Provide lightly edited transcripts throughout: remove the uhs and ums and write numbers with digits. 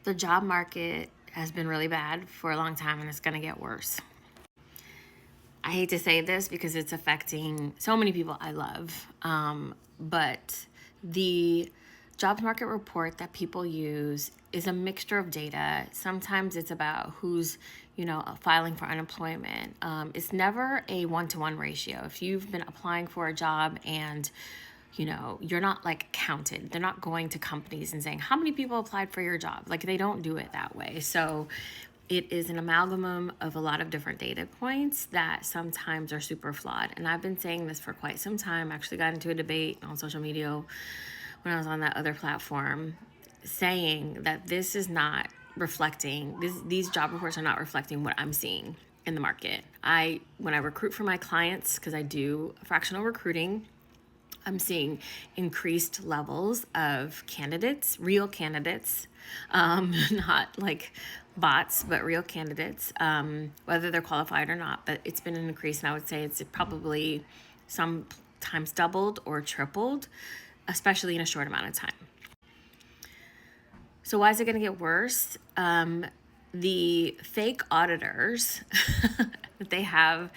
The job market has been really bad for a long time and it's going to get worse. I hate to say this because it's affecting so many people I love, but the jobs market report that people use is a mixture of data. Sometimes it's about who's, filing for unemployment. It's never a one-to-one ratio. If you've been applying for a job and you're not like counted. They're not going to companies and saying, how many people applied for your job? Like, they don't do it that way. So it is an amalgam of a lot of different data points that sometimes are super flawed. And I've been saying this for quite some time. I actually got into a debate on social media when I was on that other platform saying that this is not reflecting, these job reports are not reflecting what I'm seeing in the market. When I recruit for my clients, because I do fractional recruiting, I'm seeing increased levels of candidates, real candidates, not like bots, but real candidates, whether they're qualified or not. But it's been an increase, and I would say it's probably sometimes doubled or tripled, especially in a short amount of time. So why is it going to get worse? The fake auditors that they have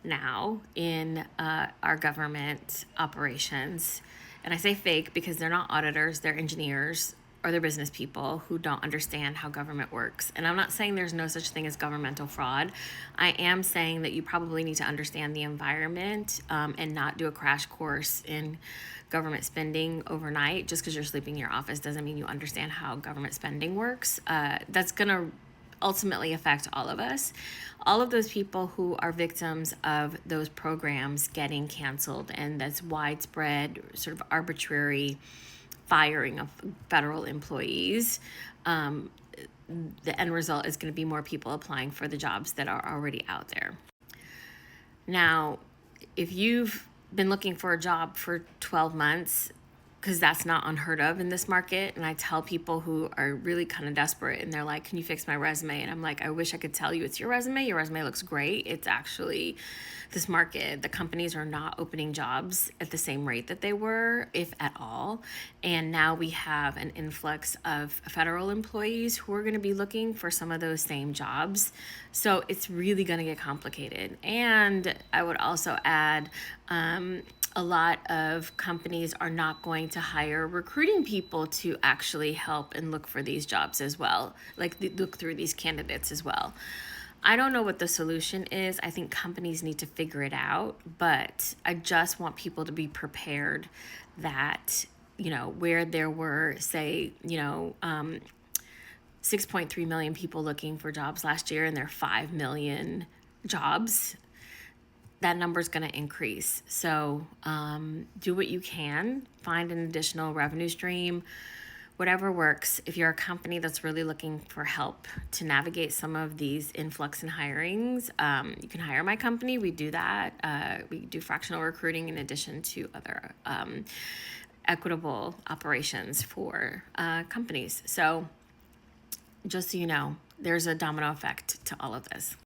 now in our government operations, and I say fake because they're not auditors, they're engineers or they're business people who don't understand how government works. And I'm not saying there's no such thing as governmental fraud. I am saying that you probably need to understand the environment and not do a crash course in government spending overnight. Just because you're sleeping in your office doesn't mean you understand how government spending works. That's going to ultimately affect all of us. All of those people who are victims of those programs getting canceled, and that's widespread, sort of arbitrary firing of federal employees. The end result is going to be more people applying for the jobs that are already out there. Now, if you've been looking for a job for 12 months, because that's not unheard of in this market. And I tell people who are really kind of desperate and they're like, can you fix my resume? And I'm like, I wish I could tell you it's your resume. Your resume looks great. It's actually this market. The companies are not opening jobs at the same rate that they were, if at all. And now we have an influx of federal employees who are going to be looking for some of those same jobs. So it's really going to get complicated. And I would also add, a lot of companies are not going to hire recruiting people to actually help and look for these jobs as well, like look through these candidates as well. I don't know what the solution is. I think companies need to figure it out, but I just want people to be prepared that, where there were, say, 6.3 million people looking for jobs last year and there are 5 million jobs, that number is going to increase. So do what you can, find an additional revenue stream, whatever works. If you're a company that's really looking for help to navigate some of these influx in hirings, you can hire my company. We do that. We do fractional recruiting in addition to other equitable operations for companies. So just so you know, there's a domino effect to all of this.